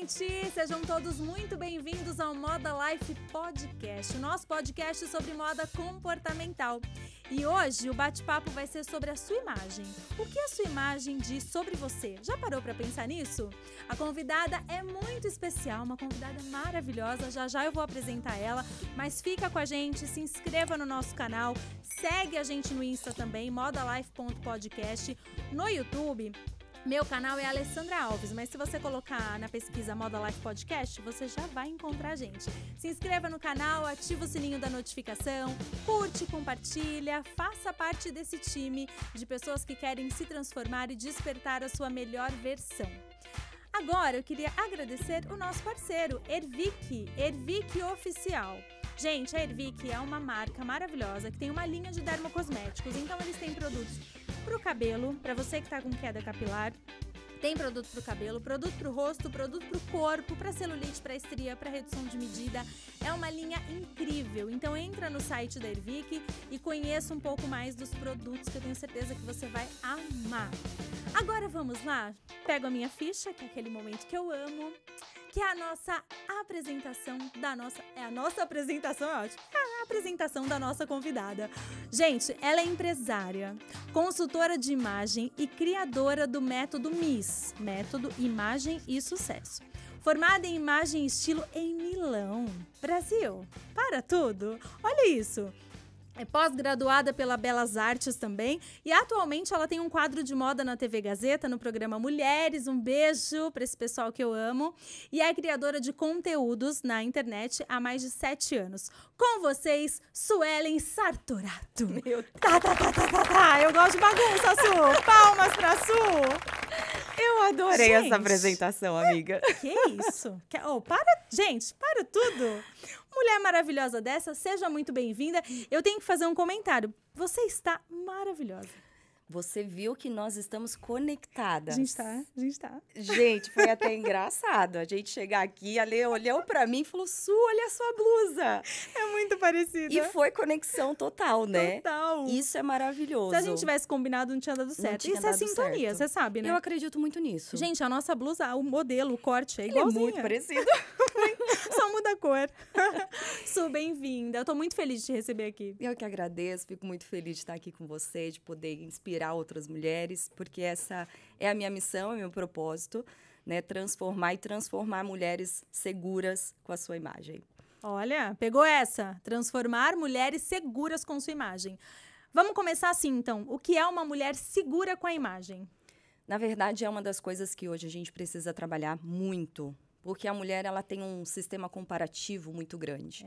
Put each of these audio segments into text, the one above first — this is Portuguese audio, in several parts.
gente! Sejam todos muito bem-vindos ao Moda Life Podcast, o nosso podcast sobre moda comportamental. E hoje o bate-papo vai ser sobre a sua imagem. O que a sua imagem diz sobre você? Já parou para pensar nisso? A convidada é muito especial, uma convidada maravilhosa. Já eu vou apresentar ela, mas fica com a gente, se inscreva no nosso canal, segue a gente no Insta também, modalife.podcast, no YouTube. Meu canal é Alessandra Alves, mas se você colocar na pesquisa Moda Life Podcast, você já vai encontrar a gente. Se inscreva no canal, ativa o sininho da notificação, curte, compartilha, faça parte desse time de pessoas que querem se transformar e despertar a sua melhor versão. Agora eu queria agradecer o nosso parceiro, Ervic Oficial. Gente, a Ervic é uma marca maravilhosa que tem uma linha de dermocosméticos, então eles têm produtos para o cabelo, para você que está com queda capilar, tem produto para o cabelo, produto para o rosto, produto para o corpo, para celulite, para estria, para redução de medida. É uma linha incrível. Então entra no site da Ervic e conheça um pouco mais dos produtos que eu tenho certeza que você vai amar. Agora vamos lá? Pego a minha ficha, que é aquele momento que eu amo, que é a nossa apresentação da nossa... a nossa apresentação é ótimo. É a apresentação da nossa convidada. Gente, ela é empresária, consultora de imagem e criadora do método MIS, Método Imagem e Sucesso. Formada em imagem e estilo em Milão, Brasil. Para tudo! Olha isso! É pós-graduada pela Belas Artes também e atualmente ela tem um quadro de moda na TV Gazeta, no programa Mulheres. Um beijo para esse pessoal que eu amo. E é criadora de conteúdos na internet há mais de 7 anos. Com vocês, Suelen Sartorato. Meu Deus. Eu gosto de bagunça, Su. Palmas pra Su. Eu adorei essa apresentação, amiga. Que isso? Gente, para tudo. Mulher maravilhosa dessa, seja muito bem-vinda. Eu tenho que fazer um comentário. Você está maravilhosa. Você viu que nós estamos conectadas. A gente tá. Gente, foi até engraçado. A gente chegar aqui, a Lê olhou pra mim e falou, Su, olha a sua blusa. É muito parecida. E foi conexão total, né? Total. Isso é maravilhoso. Se a gente tivesse combinado, não tinha dado certo. Isso é sintonia, você sabe, né? Eu acredito muito nisso. Gente, a nossa blusa, o modelo, o corte é Ele igualzinho. é muito parecido. Só muda a cor. Su, bem-vinda. Eu tô muito feliz de te receber aqui. Eu que agradeço, fico muito feliz de estar aqui com você, de poder inspirar outras mulheres, porque essa é a minha missão, é o meu propósito, né? Transformar mulheres seguras com a sua imagem. Olha, pegou essa. Transformar mulheres seguras com sua imagem. Vamos começar assim, então. O que é uma mulher segura com a imagem? Na verdade, é uma das coisas que hoje a gente precisa trabalhar muito, porque a mulher ela tem um sistema comparativo muito grande.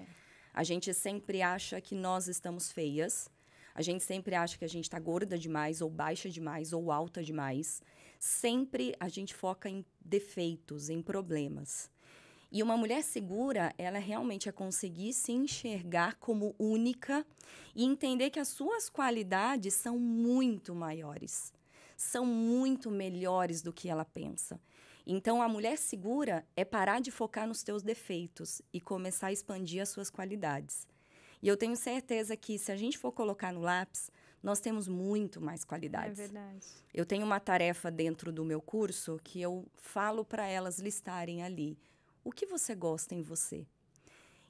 A gente sempre acha que nós estamos feias, a gente sempre acha que a gente está gorda demais, ou baixa demais, ou alta demais. Sempre a gente foca em defeitos, em problemas. E uma mulher segura, ela realmente é conseguir se enxergar como única e entender que as suas qualidades são muito maiores, são muito melhores do que ela pensa. Então, a mulher segura é parar de focar nos teus defeitos e começar a expandir as suas qualidades. E eu tenho certeza que, se a gente for colocar no lápis, nós temos muito mais qualidades. É verdade. Eu tenho uma tarefa dentro do meu curso que eu falo para elas listarem ali. O que você gosta em você?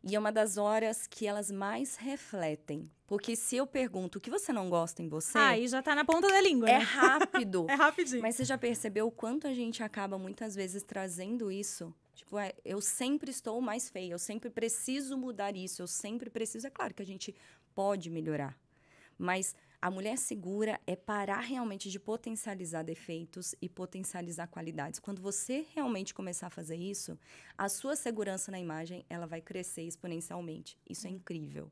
E é uma das horas que elas mais refletem. Porque se eu pergunto o que você não gosta em você... Aí já tá na ponta da língua, é né? rápido. É rapidinho. Mas você já percebeu o quanto a gente acaba muitas vezes trazendo isso? Tipo, eu sempre estou mais feia, eu sempre preciso mudar isso, eu sempre preciso... É claro que a gente pode melhorar, mas a mulher segura é parar realmente de potencializar defeitos e potencializar qualidades. Quando você realmente começar a fazer isso, a sua segurança na imagem, ela vai crescer exponencialmente. Isso é incrível.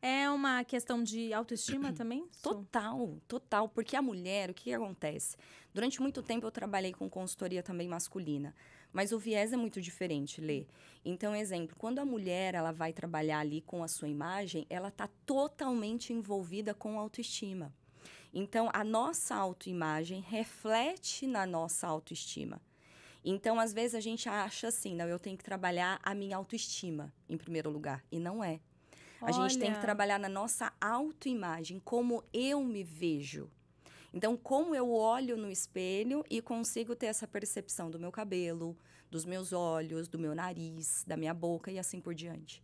É uma questão de autoestima também? Total, total. Porque a mulher, o que acontece? Durante muito tempo eu trabalhei com consultoria também masculina. Mas o viés é muito diferente, Lê. Então, exemplo, quando a mulher ela vai trabalhar ali com a sua imagem, ela está totalmente envolvida com autoestima. Então, a nossa autoimagem reflete na nossa autoestima. Então, às vezes, a gente acha assim, não, eu tenho que trabalhar a minha autoestima em primeiro lugar. E não é. A gente tem que trabalhar na nossa autoimagem, como eu me vejo. Então, como eu olho no espelho e consigo ter essa percepção do meu cabelo, dos meus olhos, do meu nariz, da minha boca e assim por diante.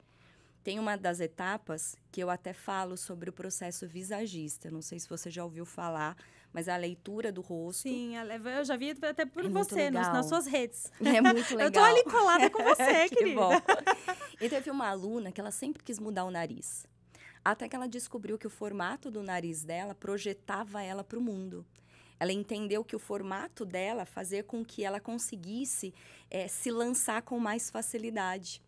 Tem uma das etapas que eu até falo sobre o processo visagista. Não sei se você já ouviu falar, mas a leitura do rosto. Sim, eu já vi até por É você, nas suas redes. É muito legal. Eu tô ali colada com você, Que querida. bom. E teve uma aluna que ela sempre quis mudar o nariz. Até que ela descobriu que o formato do nariz dela projetava ela para o mundo. Ela entendeu que o formato dela fazia com que ela conseguisse se lançar com mais facilidade.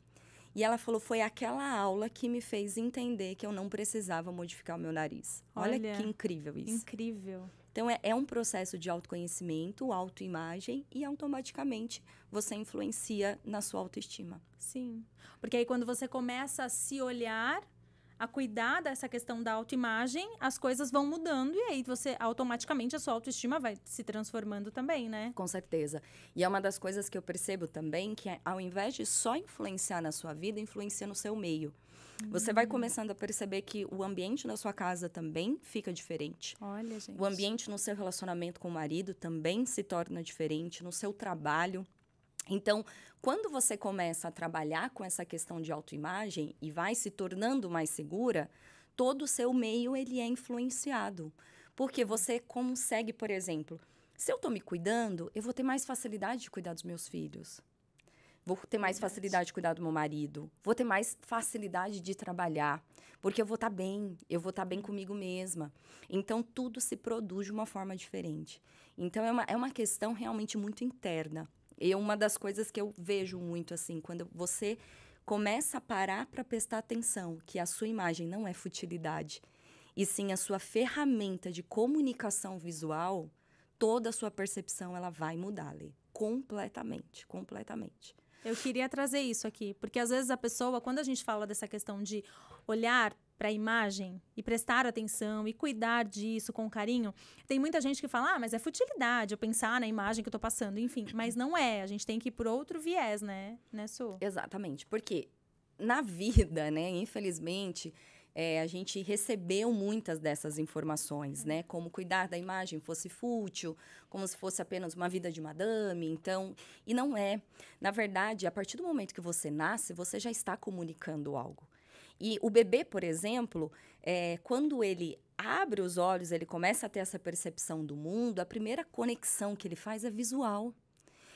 E ela falou, foi aquela aula que me fez entender que eu não precisava modificar o meu nariz. Olha que incrível isso. Incrível. Então, é um processo de autoconhecimento, autoimagem e automaticamente você influencia na sua autoestima. Sim, porque aí quando você começa a se olhar, a cuidar dessa questão da autoimagem, as coisas vão mudando e aí você automaticamente a sua autoestima vai se transformando também, né? Com certeza. E é uma das coisas que eu percebo também que ao invés de só influenciar na sua vida, influencia no seu meio. Você vai começando a perceber que o ambiente na sua casa também fica diferente. Olha, gente. O ambiente no seu relacionamento com o marido também se torna diferente, no seu trabalho. Então, quando você começa a trabalhar com essa questão de autoimagem e vai se tornando mais segura, todo o seu meio ele é influenciado. Porque você consegue, por exemplo, se eu estou me cuidando, eu vou ter mais facilidade de cuidar dos meus filhos. Vou ter mais facilidade de cuidar do meu marido. Vou ter mais facilidade de trabalhar. Porque eu vou estar bem. Eu vou estar bem comigo mesma. Então, tudo se produz de uma forma diferente. Então, é uma questão realmente muito interna. E uma das coisas que eu vejo muito, assim, quando você começa a parar para prestar atenção que a sua imagem não é futilidade, e sim a sua ferramenta de comunicação visual, toda a sua percepção ela vai mudar, Lê. Completamente, completamente. Eu queria trazer isso aqui, porque às vezes a pessoa, quando a gente fala dessa questão de olhar para a imagem e prestar atenção e cuidar disso com carinho, tem muita gente que fala, mas é futilidade eu pensar na imagem que eu tô passando, enfim, mas não é, a gente tem que ir por outro viés, né, Su? Exatamente, porque na vida, né, infelizmente, a gente recebeu muitas dessas informações, né? Como cuidar da imagem fosse fútil, como se fosse apenas uma vida de madame, então... E não é. Na verdade, a partir do momento que você nasce, você já está comunicando algo. E o bebê, por exemplo, quando ele abre os olhos, ele começa a ter essa percepção do mundo, a primeira conexão que ele faz é visual.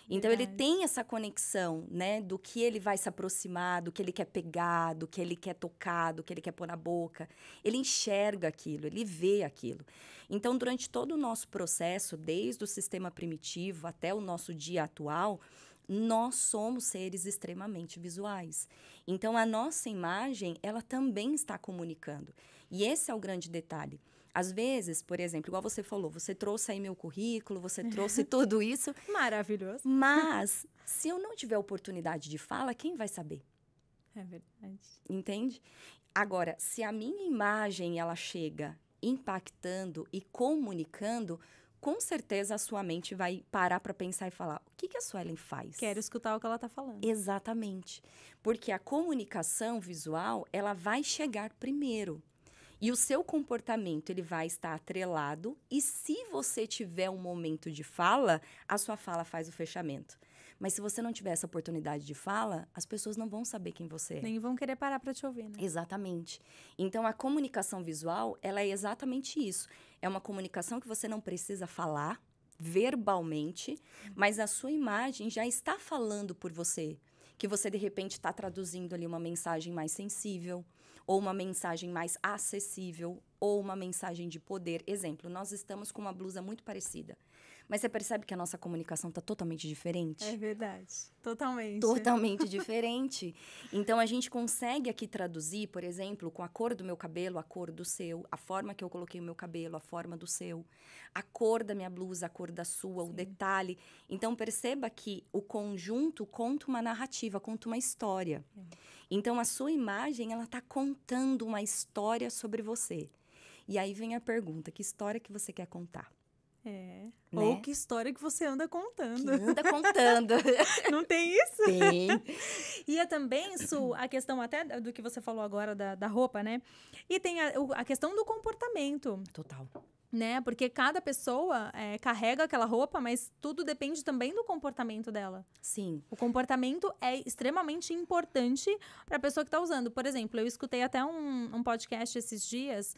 Então, ele tem essa conexão, né, do que ele vai se aproximar, do que ele quer pegar, do que ele quer tocar, do que ele quer pôr na boca. Ele enxerga aquilo, ele vê aquilo. Então, durante todo o nosso processo, desde o sistema primitivo até o nosso dia atual, nós somos seres extremamente visuais. Então, a nossa imagem, ela também está comunicando. E esse é o grande detalhe. Às vezes, por exemplo, igual você falou, você trouxe aí meu currículo, você trouxe tudo isso. Maravilhoso. Mas, se eu não tiver oportunidade de fala, quem vai saber? É verdade. Entende? Agora, se a minha imagem, ela chega impactando e comunicando, com certeza a sua mente vai parar para pensar e falar, o que a Suelen faz? Quero escutar o que ela está falando. Exatamente. Porque a comunicação visual, ela vai chegar primeiro. E o seu comportamento, ele vai estar atrelado. E se você tiver um momento de fala, a sua fala faz o fechamento. Mas se você não tiver essa oportunidade de fala, as pessoas não vão saber quem você é. Nem vão querer parar para te ouvir, né? Exatamente. Então, a comunicação visual, ela é exatamente isso. É uma comunicação que você não precisa falar verbalmente, mas a sua imagem já está falando por você. Que você, de repente, está traduzindo ali uma mensagem mais sensível, ou uma mensagem mais acessível, ou uma mensagem de poder. Exemplo, nós estamos com uma blusa muito parecida. Mas você percebe que a nossa comunicação está totalmente diferente? É verdade. Totalmente. Totalmente diferente. Então, a gente consegue aqui traduzir, por exemplo, com a cor do meu cabelo, a cor do seu, a forma que eu coloquei o meu cabelo, a forma do seu, a cor da minha blusa, a cor da sua, sim, o detalhe. Então, perceba que o conjunto conta uma narrativa, conta uma história. Então, a sua imagem, ela está contando uma história sobre você. E aí vem a pergunta, que história que você quer contar? Né? Ou que história que você anda contando. Que anda contando. Não tem isso? Tem. E é também, Su, a questão até do que você falou agora da roupa, né? E tem a questão do comportamento. Total. né? Porque cada pessoa carrega aquela roupa, mas tudo depende também do comportamento dela. Sim. O comportamento é extremamente importante para a pessoa que está usando. Por exemplo, eu escutei até um podcast esses dias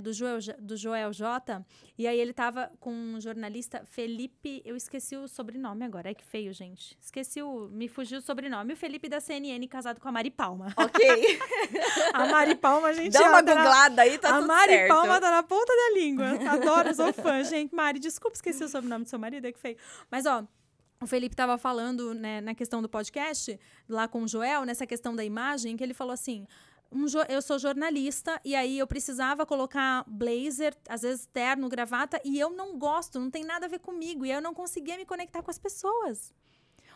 do Joel J. E aí ele tava com um jornalista, Felipe... Eu esqueci o sobrenome agora. Que feio, gente. Me fugiu o sobrenome. O Felipe da CNN, casado com a Mari Palma. Ok. A Mari Palma, a gente... Dá uma googlada aí, tá tudo certo. A Mari Palma tá na ponta da língua. Adoro, sou fã. Gente, Mari, desculpa, esqueci o sobrenome do seu marido, que feio. Mas, ó, o Felipe tava falando, né, na questão do podcast, lá com o Joel, nessa questão da imagem, que ele falou assim... eu sou jornalista e aí eu precisava colocar blazer, às vezes terno, gravata, e eu não gosto, não tem nada a ver comigo. E eu não conseguia me conectar com as pessoas.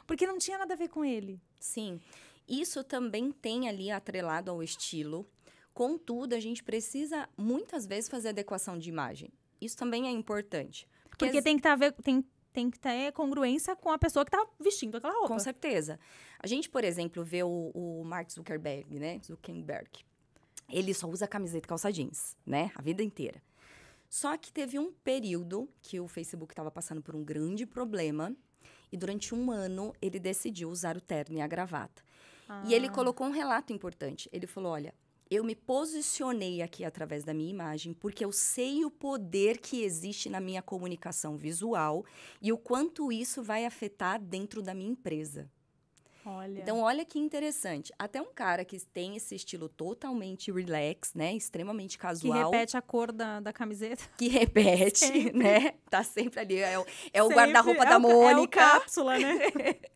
Porque não tinha nada a ver com ele. Sim. Isso também tem ali atrelado ao estilo. Contudo, a gente precisa, muitas vezes, fazer adequação de imagem. Isso também é importante. Porque tem que ter congruência com a pessoa que tá vestindo aquela roupa. Com certeza. A gente, por exemplo, vê o Mark Zuckerberg, né? Zuckerberg. Ele só usa camiseta e calça jeans, né? A vida inteira. Só que teve um período que o Facebook estava passando por um grande problema. E durante um ano, ele decidiu usar o terno e a gravata. E ele colocou um relato importante. Ele falou, olha... Eu me posicionei aqui através da minha imagem porque eu sei o poder que existe na minha comunicação visual e o quanto isso vai afetar dentro da minha empresa. Olha. Então, olha que interessante. Até um cara que tem esse estilo totalmente relax, né? Extremamente casual. Que repete a cor da camiseta. Que repete, sempre. Né? Tá sempre ali. É o sempre. Guarda-roupa da Mônica. É o cápsula, né?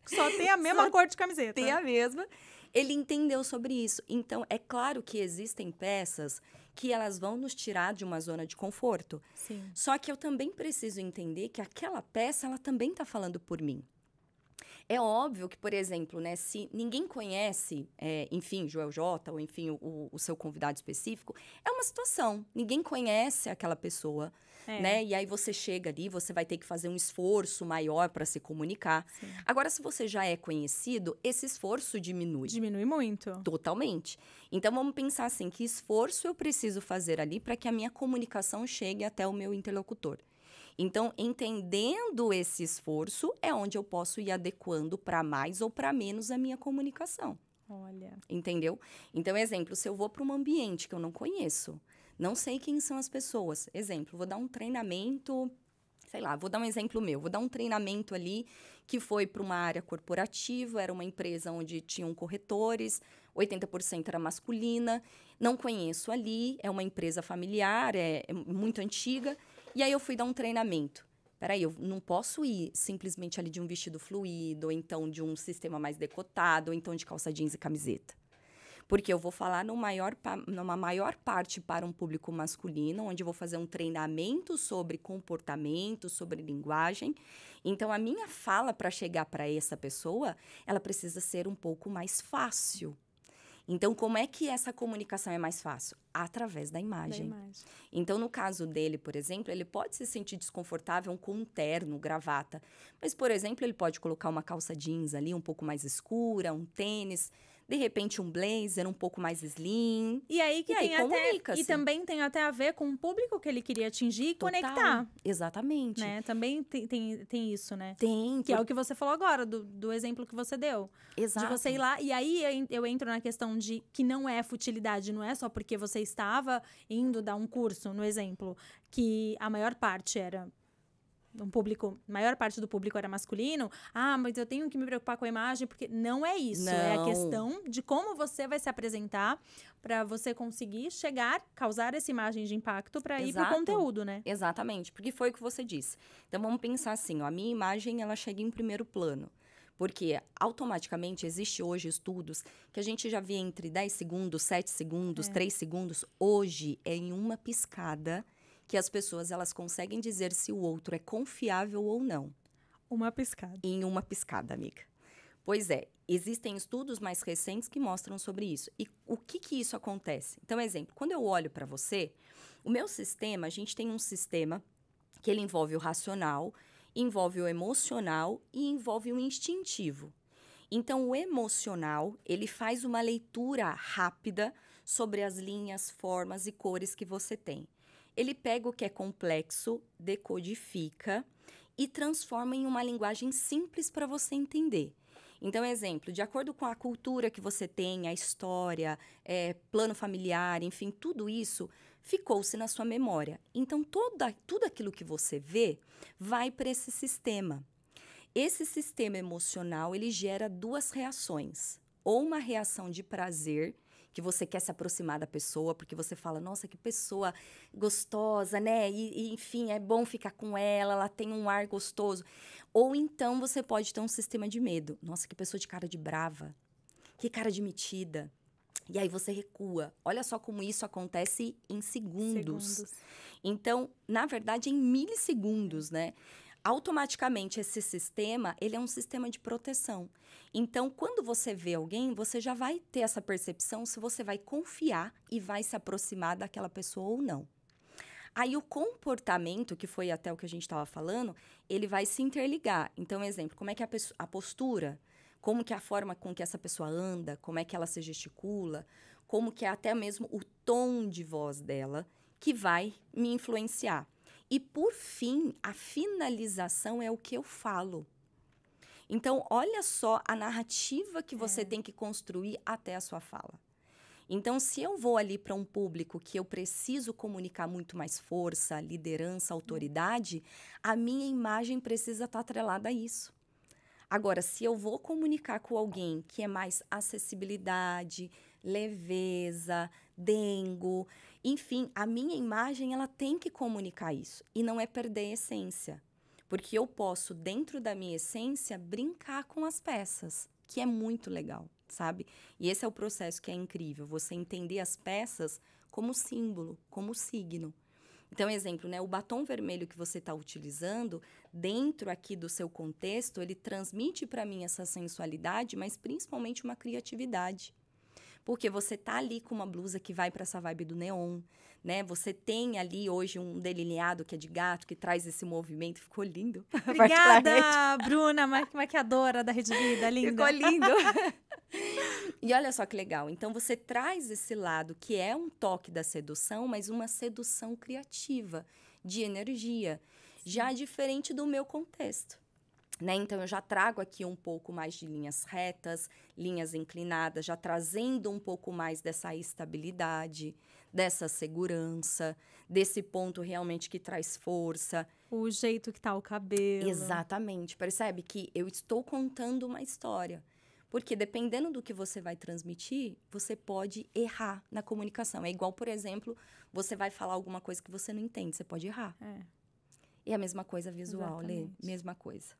Só tem a mesma cor de camiseta. Tem a mesma. Ele entendeu sobre isso. Então, é claro que existem peças que elas vão nos tirar de uma zona de conforto. Sim. Só que eu também preciso entender que aquela peça, ela também está falando por mim. É óbvio que, por exemplo, né, se ninguém conhece, enfim, Joel J, ou enfim, o seu convidado específico, é uma situação. Ninguém conhece aquela pessoa, né? E aí você chega ali, você vai ter que fazer um esforço maior para se comunicar. Sim. Agora, se você já é conhecido, esse esforço diminui. Diminui muito. Totalmente. Então, vamos pensar assim, que esforço eu preciso fazer ali para que a minha comunicação chegue até o meu interlocutor? Então, entendendo esse esforço, é onde eu posso ir adequando para mais ou para menos a minha comunicação. Olha. Entendeu? Então, exemplo, se eu vou para um ambiente que eu não conheço, não sei quem são as pessoas. Exemplo, vou dar um treinamento, sei lá, vou dar um exemplo meu. Vou dar um treinamento ali que foi para uma área corporativa, era uma empresa onde tinham corretores, 80% era masculina. Não conheço ali, é uma empresa familiar, é muito antiga. E aí eu fui dar um treinamento. Peraí, eu não posso ir simplesmente ali de um vestido fluido, ou então de um sistema mais decotado, ou então de calça jeans e camiseta. Porque eu vou falar numa maior parte para um público masculino, onde eu vou fazer um treinamento sobre comportamento, sobre linguagem. Então, a minha fala para chegar para essa pessoa, ela precisa ser um pouco mais fácil. Então, como é que essa comunicação é mais fácil? Através da imagem. Então, no caso dele, por exemplo, ele pode se sentir desconfortável com um terno, gravata. Mas, por exemplo, ele pode colocar uma calça jeans ali um pouco mais escura, um tênis, de repente um blazer um pouco mais slim. E aí e também tem até a ver com o público que ele queria atingir e conectar. Exatamente. Né? Também tem isso, né? Tem. Que é o que você falou agora, do exemplo que você deu. Exato. De você ir lá, e aí eu entro na questão de que não é futilidade, não é só porque você estava indo dar um curso, no exemplo, que a maior parte do público era masculino. Mas eu tenho que me preocupar com a imagem, porque não é isso. Não. É a questão de como você vai se apresentar para você conseguir causar essa imagem de impacto para ir pro conteúdo, né? Exatamente, porque foi o que você disse. Então, vamos pensar assim, a minha imagem, ela chega em primeiro plano. Porque automaticamente existe hoje estudos que a gente já vê entre 10 segundos, 7 segundos, 3 segundos. Hoje é em uma piscada que as pessoas elas conseguem dizer se o outro é confiável ou não. Uma piscada. Em uma piscada, amiga. Pois é, existem estudos mais recentes que mostram sobre isso. E o que isso acontece? Então, exemplo, quando eu olho para você, o meu sistema, a gente tem um sistema que ele envolve o racional, envolve o emocional e envolve o instintivo. Então, o emocional, ele faz uma leitura rápida sobre as linhas, formas e cores que você tem. Ele pega o que é complexo, decodifica e transforma em uma linguagem simples para você entender. Então, exemplo, de acordo com a cultura que você tem, a história, plano familiar, enfim, tudo isso ficou-se na sua memória. Então, tudo aquilo que você vê vai para esse sistema. Esse sistema emocional, ele gera 2 reações. Ou uma reação de prazer, que você quer se aproximar da pessoa, porque você fala, nossa, que pessoa gostosa, né? E, enfim, é bom ficar com ela, ela tem um ar gostoso. Ou então você pode ter um sistema de medo. Nossa, que pessoa de cara de brava, que cara de metida. E aí você recua. Olha só como isso acontece em segundos. Então, na verdade, em milissegundos, né? Automaticamente, esse sistema, ele é um sistema de proteção. Então, quando você vê alguém, você já vai ter essa percepção se você vai confiar e vai se aproximar daquela pessoa ou não. Aí, o comportamento, que foi até o que a gente estava falando, ele vai se interligar. Então, exemplo, como é que é a postura, como que é a forma com que essa pessoa anda, como é que ela se gesticula, como que é até mesmo o tom de voz dela, que vai me influenciar. E, por fim, a finalização é o que eu falo. Então, olha só a narrativa que você tem que construir até a sua fala. Então, se eu vou ali para um público que eu preciso comunicar muito mais força, liderança, autoridade, a minha imagem precisa estar atrelada a isso. Agora, se eu vou comunicar com alguém que é mais acessibilidade, leveza, dengo, enfim, a minha imagem, ela tem que comunicar isso. E não é perder a essência. Porque eu posso, dentro da minha essência, brincar com as peças, que é muito legal, sabe? E esse é o processo que é incrível, você entender as peças como símbolo, como signo. Então, exemplo, né? O batom vermelho que você está utilizando, dentro aqui do seu contexto, ele transmite para mim essa sensualidade, mas principalmente uma criatividade. Porque você tá ali com uma blusa que vai para essa vibe do neon, né? Você tem ali hoje um delineado que é de gato, que traz esse movimento. Ficou lindo. Obrigada, Bruna, maquiadora da Rede Vida, linda. Ficou lindo. E olha só que legal. Então, você traz esse lado que é um toque da sedução, mas uma sedução criativa, de energia, já diferente do meu contexto. Né? Então, eu já trago aqui um pouco mais de linhas retas, linhas inclinadas, já trazendo um pouco mais dessa estabilidade, dessa segurança, desse ponto realmente que traz força. O jeito que tá o cabelo. Exatamente. Percebe que eu estou contando uma história. Porque dependendo do que você vai transmitir, você pode errar na comunicação. É igual, por exemplo, você vai falar alguma coisa que você não entende, você pode errar. E a mesma coisa visual, Lê, mesma coisa.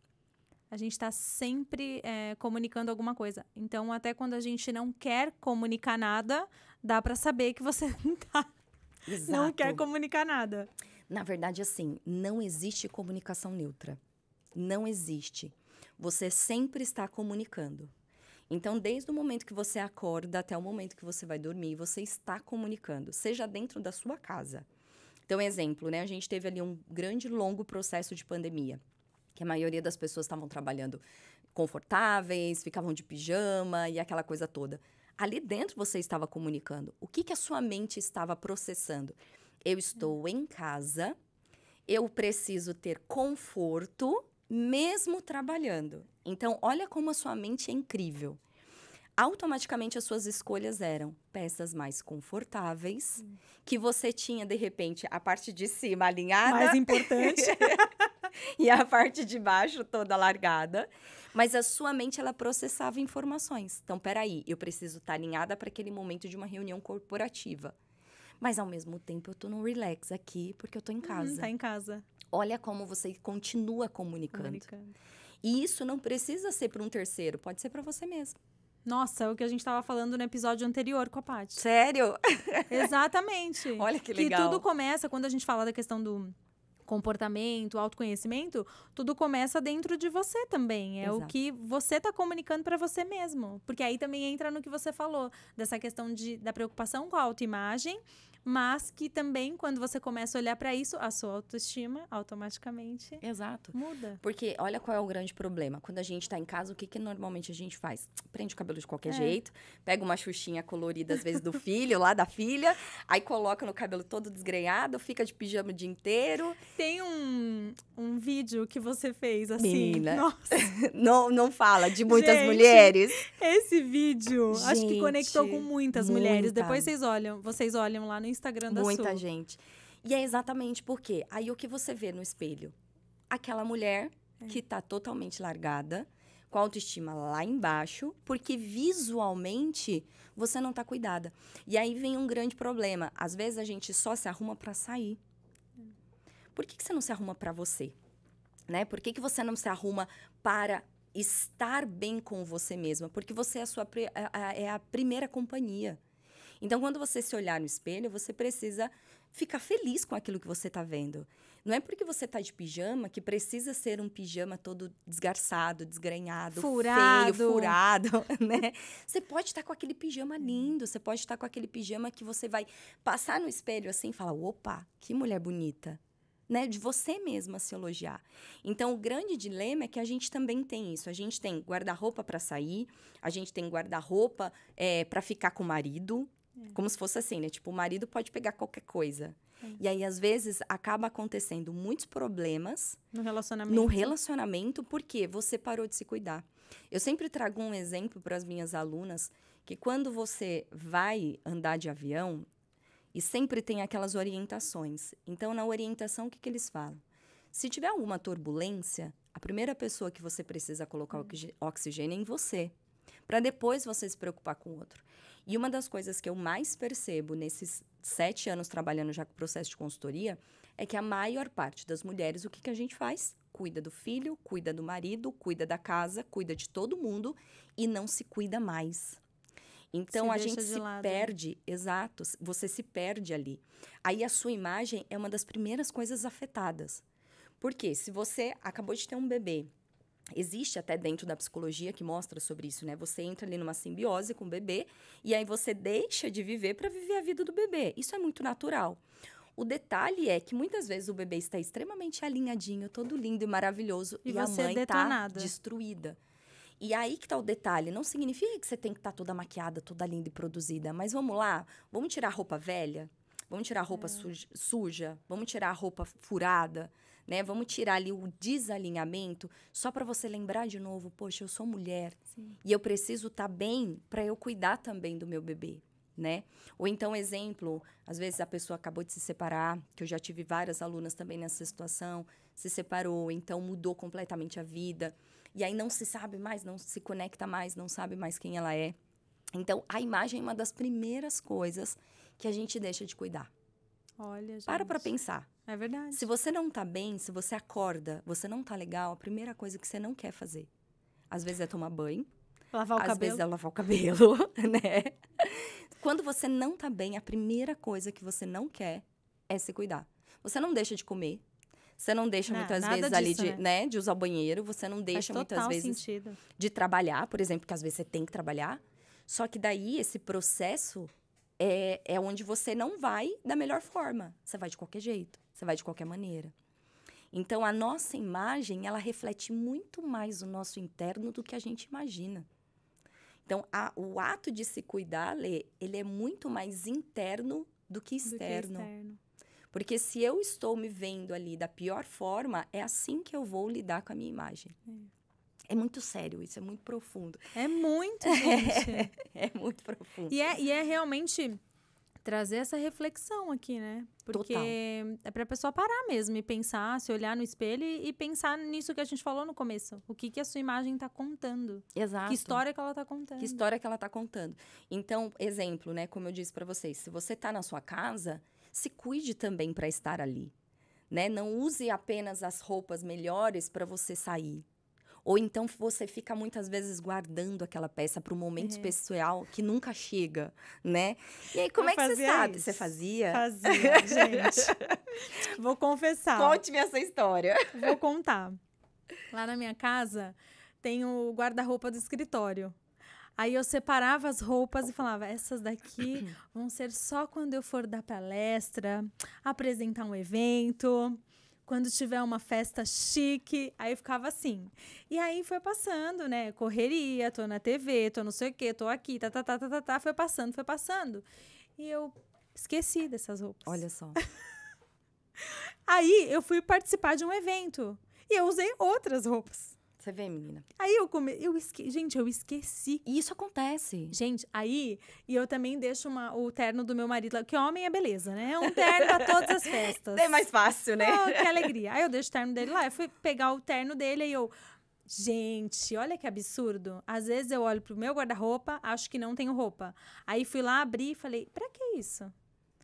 A gente está sempre comunicando alguma coisa. Então, até quando a gente não quer comunicar nada, dá para saber que você não quer comunicar nada. Na verdade, assim, não existe comunicação neutra. Não existe. Você sempre está comunicando. Então, desde o momento que você acorda até o momento que você vai dormir, você está comunicando, seja dentro da sua casa. Então, exemplo, né? A gente teve ali um grande, longo processo de pandemia, que a maioria das pessoas estavam trabalhando confortáveis, ficavam de pijama e aquela coisa toda. Ali dentro você estava comunicando. O que a sua mente estava processando? Eu estou em casa, eu preciso ter conforto, mesmo trabalhando. Então, olha como a sua mente é incrível. Automaticamente, as suas escolhas eram peças mais confortáveis, que você tinha, de repente, a parte de cima alinhada. Mais importante. E a parte de baixo toda largada. Mas a sua mente, ela processava informações. Então, peraí, eu preciso estar alinhada para aquele momento de uma reunião corporativa. Mas, ao mesmo tempo, eu tô no relax aqui, porque eu tô em casa. Tá em casa. Olha como você continua comunicando. E isso não precisa ser para um terceiro, pode ser para você mesmo. Nossa, é o que a gente estava falando no episódio anterior com a Paty. Sério? Exatamente. Olha que legal. Que tudo começa, quando a gente fala da questão do comportamento, autoconhecimento, tudo começa dentro de você também. É o que você está comunicando para você mesmo. Porque aí também entra no que você falou, dessa questão da preocupação com a autoimagem, mas que também, quando você começa a olhar para isso, a sua autoestima automaticamente muda. Porque olha qual é o grande problema. Quando a gente tá em casa, o que normalmente a gente faz? Prende o cabelo de qualquer jeito, pega uma xuxinha colorida, às vezes, do filho, lá da filha, aí coloca no cabelo todo desgrenhado, fica de pijama o dia inteiro. Tem um vídeo que você fez, assim. Menina, nossa. não fala de muitas mulheres. Esse vídeo, acho que conectou com muitas mulheres. Depois vocês olham lá no Instagram da Muita gente. E é exatamente porque aí o que você vê no espelho? Aquela mulher que tá totalmente largada, com a autoestima lá embaixo, porque visualmente você não tá cuidada. E aí vem um grande problema. Às vezes a gente só se arruma para sair. Por que você não se arruma para você? Né? Por que você não se arruma para estar bem com você mesma? Porque você é a primeira companhia. Então, quando você se olhar no espelho, você precisa ficar feliz com aquilo que você está vendo. Não é porque você está de pijama que precisa ser um pijama todo desgarçado, desgrenhado, feio, furado, né? Você pode estar com aquele pijama lindo, você pode estar com aquele pijama que você vai passar no espelho assim e falar, opa, que mulher bonita. Né, de você mesma se elogiar. Então, o grande dilema é que a gente também tem isso. A gente tem guarda-roupa para sair, a gente tem guarda-roupa para ficar com o marido, como se fosse assim, né? Tipo, o marido pode pegar qualquer coisa. E aí, às vezes, acaba acontecendo muitos problemas no relacionamento porque você parou de se cuidar. Eu sempre trago um exemplo para as minhas alunas que quando você vai andar de avião, e sempre tem aquelas orientações. Então, na orientação, o que eles falam? Se tiver alguma turbulência, a primeira pessoa que você precisa colocar oxigênio é em você. Para depois você se preocupar com o outro. E uma das coisas que eu mais percebo nesses 7 anos trabalhando já com o processo de consultoria é que a maior parte das mulheres, o que a gente faz? Cuida do filho, cuida do marido, cuida da casa, cuida de todo mundo e não se cuida mais. Então, a gente se perde, exato, você se perde ali. Aí, a sua imagem é uma das primeiras coisas afetadas. Por quê? Se você acabou de ter um bebê, existe até dentro da psicologia que mostra sobre isso, né? Você entra ali numa simbiose com o bebê e aí você deixa de viver para viver a vida do bebê. Isso é muito natural. O detalhe é que muitas vezes o bebê está extremamente alinhadinho, todo lindo e maravilhoso, e a mãe está destruída. E aí que tá o detalhe, não significa que você tem que estar toda maquiada, toda linda e produzida, mas vamos lá, vamos tirar a roupa velha, vamos tirar a roupa suja, vamos tirar a roupa furada, né? Vamos tirar ali o desalinhamento, só para você lembrar de novo, poxa, eu sou mulher, e eu preciso estar bem para eu cuidar também do meu bebê, né? Ou então, exemplo, às vezes a pessoa acabou de se separar, que eu já tive várias alunas também nessa situação, se separou, então mudou completamente a vida. E aí não se sabe mais, não se conecta mais, não sabe mais quem ela é. Então, a imagem é uma das primeiras coisas que a gente deixa de cuidar. Olha, gente. Para pensar. É verdade. Se você não tá bem, se você acorda, você não tá legal, a primeira coisa que você não quer fazer, às vezes é tomar banho. Lavar o cabelo. Às vezes é lavar o cabelo, né? Quando você não tá bem, a primeira coisa que você não quer é se cuidar. Você não deixa de comer. Você não deixa muitas vezes ali de usar o banheiro. Você não deixa muitas vezes de trabalhar, por exemplo, que às vezes você tem que trabalhar. Só que daí esse processo é onde você não vai da melhor forma. Você vai de qualquer jeito, você vai de qualquer maneira. Então, a nossa imagem, ela reflete muito mais o nosso interno do que a gente imagina. Então, o ato de se cuidar, Lê, ele é muito mais interno do que externo. Porque se eu estou me vendo ali da pior forma, é assim que eu vou lidar com a minha imagem. É muito sério isso, é muito profundo. É muito, gente. É muito profundo. E é realmente trazer essa reflexão aqui, né? Porque é pra pessoa parar mesmo e pensar, se olhar no espelho e pensar nisso que a gente falou no começo. O que a sua imagem tá contando. Exato. Que história que ela tá contando. Que história que ela tá contando. Então, exemplo, né? Como eu disse pra vocês, se você tá na sua casa, se cuide também para estar ali, né? Não use apenas as roupas melhores para você sair. Ou então você fica muitas vezes guardando aquela peça para um momento especial que nunca chega, né? E aí, como é que você sabe? Você fazia? Fazia, gente. Vou confessar. Conte-me essa história. Vou contar. Lá na minha casa tem o guarda-roupa do escritório. Aí eu separava as roupas e falava, essas daqui vão ser só quando eu for dar palestra, apresentar um evento, quando tiver uma festa chique. Aí eu ficava assim. E aí foi passando, né? Correria, tô na TV, tô não sei o quê, tô aqui, foi passando. E eu esqueci dessas roupas. Olha só. Aí eu fui participar de um evento e eu usei outras roupas. Você vê, menina? Aí gente, eu esqueci. E isso acontece. Gente, e eu também deixo o terno do meu marido lá, que homem é beleza, né? É um terno pra todas as festas. É mais fácil, né? Oh, que alegria. Aí eu deixo o terno dele lá, eu fui pegar o terno dele e eu... Gente, olha que absurdo. Às vezes eu olho pro meu guarda-roupa, acho que não tenho roupa. Aí fui lá, abri e falei, pra que isso?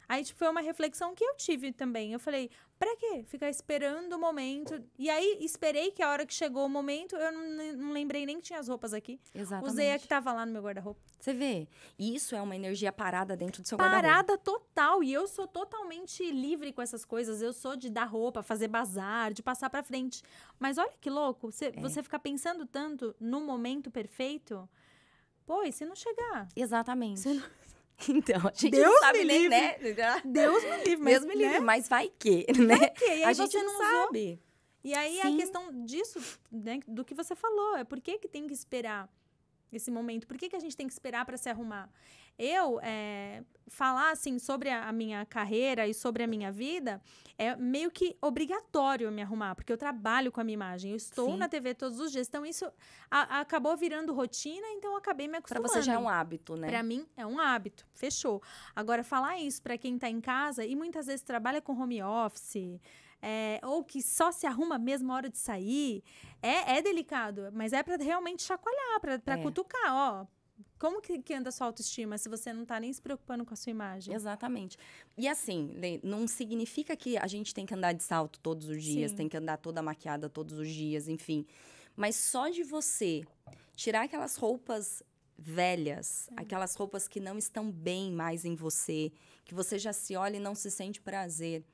Aí, tipo, foi uma reflexão que eu tive também. Eu falei, pra quê? Ficar esperando o momento. E aí, esperei que a hora que chegou o momento, eu não lembrei nem que tinha as roupas aqui. Exatamente. Usei a que tava lá no meu guarda-roupa. Você vê? E isso é uma energia parada dentro do seu guarda-roupa. Parada total. E eu sou totalmente livre com essas coisas. Eu sou de dar roupa, fazer bazar, de passar pra frente. Mas olha que louco. Você ficar pensando tanto no momento perfeito. Pô, e se não chegar? Exatamente. Você não... Então, a gente Deus não sabe me nem, livre. né? Deus me livre. Deus me livre, né? mas vai que, né? Vai que? E aí a gente você não usou. sabe. E aí Sim. a questão disso, né, do que você falou, é por que tem que esperar esse momento? Por que a gente tem que esperar para se arrumar? Eu, falar assim sobre a minha carreira e sobre a minha vida, é meio que obrigatório eu me arrumar, porque eu trabalho com a minha imagem, eu estou Sim. na TV todos os dias, então isso acabou virando rotina, então eu acabei me acostumando. Pra você já é um hábito, né? Pra mim, é um hábito, fechou. Agora, falar isso pra quem tá em casa e muitas vezes trabalha com home office, ou que só se arruma mesmo na hora de sair, é delicado, mas é pra realmente chacoalhar, pra cutucar, ó. Como que anda a sua autoestima se você não tá nem se preocupando com a sua imagem? Exatamente. E assim, Lê, não significa que a gente tem que andar de salto todos os dias, Sim. tem que andar toda maquiada todos os dias, enfim. Mas só de você tirar aquelas roupas velhas, aquelas roupas que não estão bem mais em você, que você já se olha e não se sente prazer.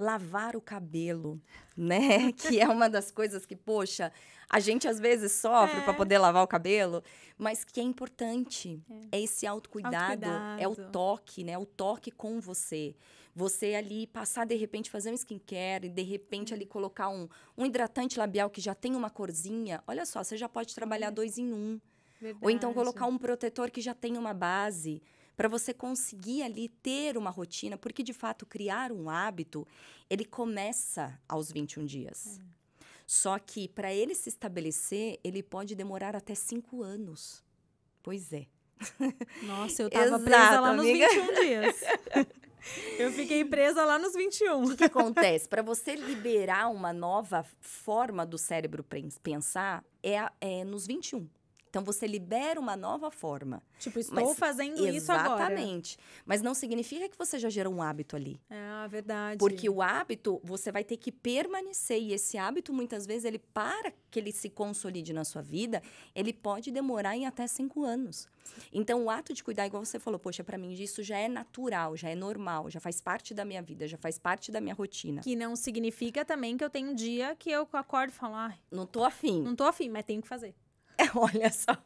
Lavar o cabelo, né? Que é uma das coisas que, poxa, a gente às vezes sofre para poder lavar o cabelo, mas que é importante. É esse autocuidado, é o toque, né? O toque com você. Você ali passar, de repente, fazer um skincare e, de repente, ali colocar um hidratante labial que já tem uma corzinha. Olha só, você já pode trabalhar 2 em 1. Verdade. Ou então colocar um protetor que já tem uma base, para você conseguir ali ter uma rotina, porque de fato criar um hábito, ele começa aos 21 dias. Só que para ele se estabelecer, ele pode demorar até 5 anos. Pois é. Nossa, eu tava Exato, presa lá amiga. nos 21 dias. Eu fiquei presa lá nos 21. O que acontece? Para você liberar uma nova forma do cérebro pensar, é nos 21. Então, você libera uma nova forma. Tipo, estou fazendo isso agora. Exatamente. Mas não significa que você já gerou um hábito ali. É, verdade. Porque o hábito, você vai ter que permanecer. E esse hábito, muitas vezes, para que ele se consolide na sua vida, ele pode demorar em até 5 anos. Então, o ato de cuidar, igual você falou, poxa, para mim isso já é natural, já é normal, já faz parte da minha vida, já faz parte da minha rotina. Que não significa também que eu tenho um dia que eu acordo e falo, não tô afim. Não tô afim, mas tenho que fazer. Olha só.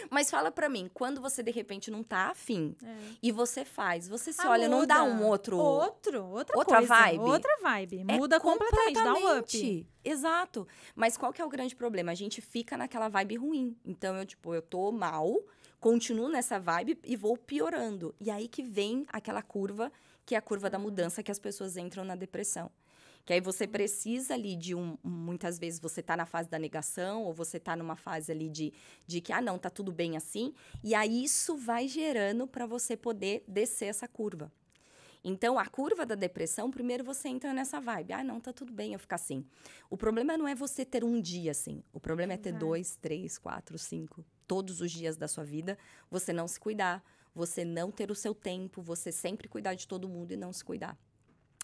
Mas fala pra mim, quando você de repente não tá afim e você faz, você se olha, não dá um outra coisa, vibe? Outra vibe. Muda completamente, dá um up. Exato. Mas qual que é o grande problema? A gente fica naquela vibe ruim. Então, eu tô mal, continuo nessa vibe e vou piorando. E aí que vem aquela curva, que é a curva da mudança, que as pessoas entram na depressão. Que aí você precisa ali de muitas vezes você tá na fase da negação, ou você tá numa fase ali de que, não, tá tudo bem assim. E aí isso vai gerando para você poder descer essa curva. Então, a curva da depressão, primeiro você entra nessa vibe. Não, tá tudo bem eu ficar assim. O problema não é você ter um dia assim. O problema é ter 2, 3, 4, 5. Todos os dias da sua vida, você não se cuidar. Você não ter o seu tempo. Você sempre cuidar de todo mundo e não se cuidar.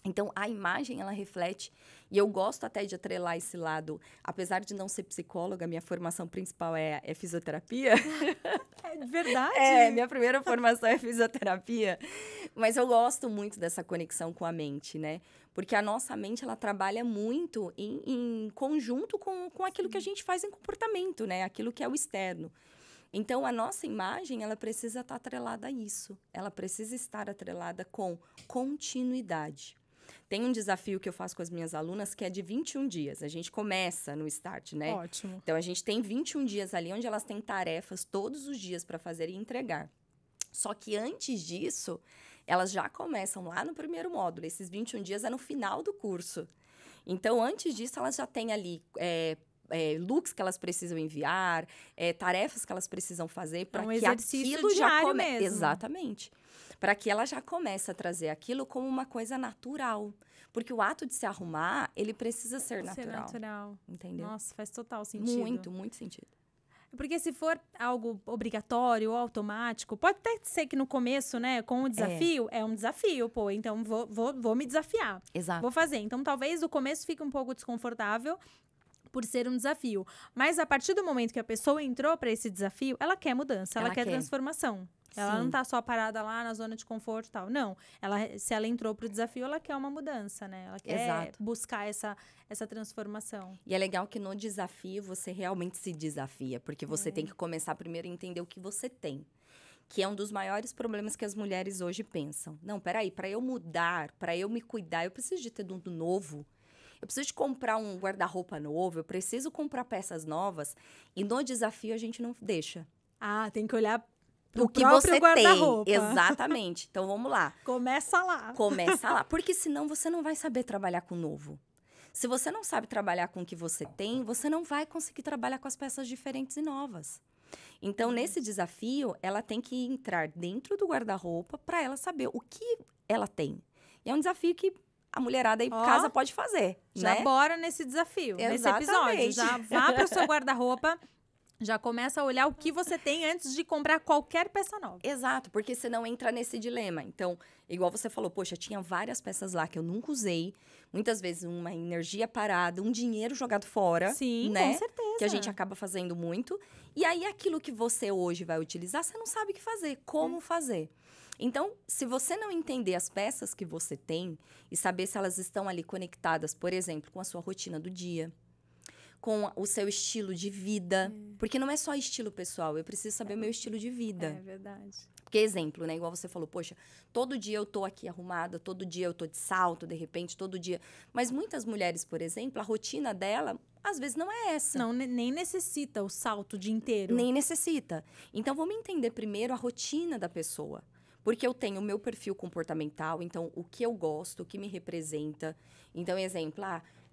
Então, a imagem, ela reflete, e eu gosto até de atrelar esse lado, apesar de não ser psicóloga, minha formação principal é fisioterapia. É verdade? Minha primeira formação é fisioterapia, mas eu gosto muito dessa conexão com a mente, né? Porque a nossa mente, ela trabalha muito em conjunto com aquilo que a gente faz em comportamento, né? Aquilo que é o externo. Então, a nossa imagem, ela precisa estar atrelada a isso. Ela precisa estar atrelada com continuidade. Tem um desafio que eu faço com as minhas alunas que é de 21 dias. A gente começa no start, né? Ótimo. Então, a gente tem 21 dias ali onde elas têm tarefas todos os dias para fazer e entregar. Só que antes disso, elas já começam lá no primeiro módulo. Esses 21 dias é no final do curso. Então, antes disso, elas já têm ali looks que elas precisam enviar, tarefas que elas precisam fazer para que aquilo já comece. Exatamente. Para que ela já comece a trazer aquilo como uma coisa natural. Porque o ato de se arrumar, ele precisa ser natural. Entendeu? Nossa, faz total sentido. Muito, muito sentido. Porque se for algo obrigatório ou automático, pode até ser que no começo, né, com o desafio, é um desafio, pô, então vou me desafiar. Exato. Vou fazer. Então, talvez no começo fique um pouco desconfortável por ser um desafio. Mas a partir do momento que a pessoa entrou para esse desafio, ela quer mudança, ela quer transformação. Ela não tá só parada lá na zona de conforto e tal. Não. Se ela entrou pro desafio, ela quer uma mudança, né? Ela quer buscar essa transformação. E é legal que no desafio você realmente se desafia. Porque você tem que começar primeiro a entender o que você tem. Que é um dos maiores problemas que as mulheres hoje pensam. Não, peraí, para eu mudar, para eu me cuidar, eu preciso de ter tudo novo. Eu preciso de comprar um guarda-roupa novo, eu preciso comprar peças novas. E no desafio a gente não deixa. Ah, tem que olhar o que você tem. Exatamente. Então, vamos lá. Começa lá. Começa lá. Porque senão você não vai saber trabalhar com o novo. Se você não sabe trabalhar com o que você tem, você não vai conseguir trabalhar com as peças diferentes e novas. Então, nesse desafio, ela tem que entrar dentro do guarda-roupa para ela saber o que ela tem. E é um desafio que a mulherada aí em casa pode fazer, já né? bora nesse desafio, nesse episódio. Já vá para o seu guarda-roupa. Já começa a olhar o que você tem antes de comprar qualquer peça nova. Exato, porque senão entra nesse dilema. Então, igual você falou, poxa, tinha várias peças lá que eu nunca usei. Muitas vezes uma energia parada, um dinheiro jogado fora. Sim, né? Com certeza. Que a gente acaba fazendo muito. E aí, aquilo que você hoje vai utilizar, você não sabe o que fazer, como fazer. Então, se você não entender as peças que você tem e saber se elas estão ali conectadas, por exemplo, com a sua rotina do dia, com o seu estilo de vida. Porque não é só estilo pessoal, eu preciso saber o meu estilo de vida. É verdade. Porque, exemplo, né? Igual você falou, poxa, todo dia eu tô aqui arrumada, todo dia eu tô de salto, de repente, todo dia. Mas muitas mulheres, por exemplo, a rotina dela, às vezes, não é essa. Não, nem necessita o salto o dia inteiro. Nem necessita. Então, vamos entender primeiro a rotina da pessoa. Porque eu tenho o meu perfil comportamental, então, o que eu gosto, o que me representa. Então, exemplo,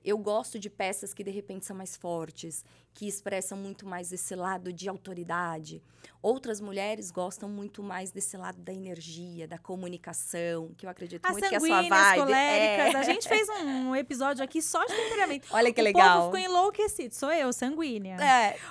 eu gosto de peças que, de repente, são mais fortes, que expressam muito mais esse lado de autoridade. Outras mulheres gostam muito mais desse lado da energia, da comunicação, que eu acredito muito que é a sua vibe. Coléricas. A gente fez um episódio aqui só de temperamento. Olha que legal. O povo ficou enlouquecido. Sou eu, sanguínea.